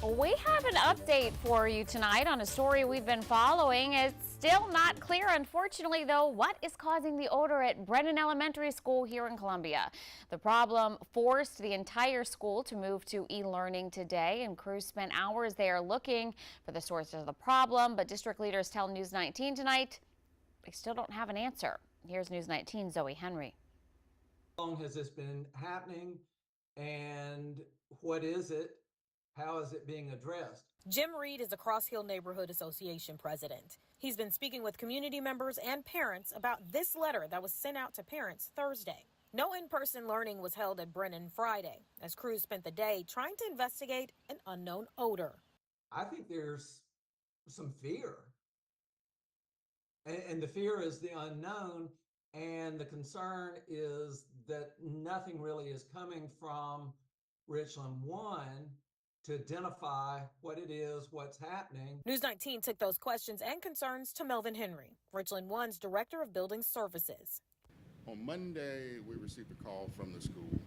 We have an update for you tonight on a story we've been following. It's still not clear, unfortunately, though, what is causing the odor at Brennen Elementary School here in Columbia. The problem forced the entire school to move to e-learning today, and crews spent hours there looking for the source of the problem. But district leaders tell News 19 tonight they still don't have an answer. Here's News 19's Zoe Henry. How long has this been happening, and what is it? How is it being addressed? Jim Reed is the Cross Hill Neighborhood Association president. He's been speaking with community members and parents about this letter that was sent out to parents Thursday. No in-person learning was held at Brennen Friday, as crews spent the day trying to investigate an unknown odor. I think there's some fear. And the fear is the unknown, and the concern is that nothing really is coming from Richland 1 to identify what it is, what's happening. News 19 took those questions and concerns to Melvin Henry, Richland 1's Director of Building Services. On Monday, we received a call from the school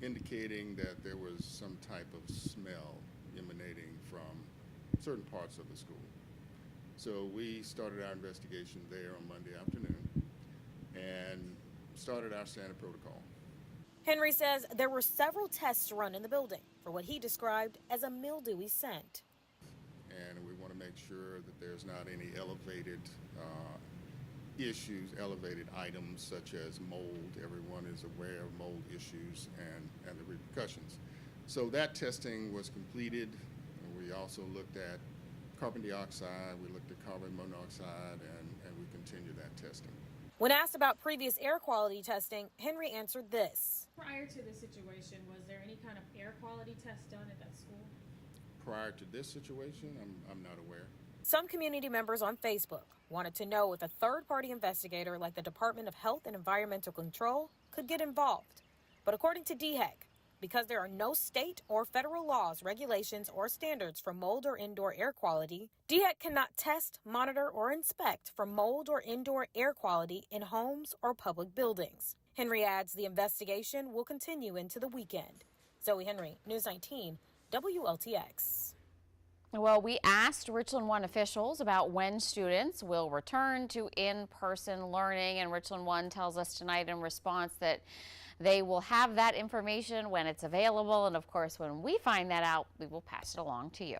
indicating that there was some type of smell emanating from certain parts of the school. So we started our investigation there on Monday afternoon and started our standard protocol. Henry says there were several tests run in the building for what he described as a mildewy scent. And we want to make sure that there's not any elevated issues, elevated items such as mold. Everyone is aware of mold issues and the repercussions. So that testing was completed. We also looked at carbon dioxide, we looked at carbon monoxide, and we continue that testing. When asked about previous air quality testing, Henry answered this. Prior to this situation, was there any kind of air quality test done at that school? Prior to this situation, I'm not aware. Some community members on Facebook wanted to know if a third-party investigator like the Department of Health and Environmental Control could get involved. But according to DHEC, because there are no state or federal laws, regulations, or standards for mold or indoor air quality, DHEC cannot test, monitor, or inspect for mold or indoor air quality in homes or public buildings. Henry adds the investigation will continue into the weekend. Zoe Henry, News 19, WLTX. Well, we asked Richland 1 officials about when students will return to in-person learning, and Richland 1 tells us tonight in response that they will have that information when it's available, and of course when we find that out, we will pass it along to you.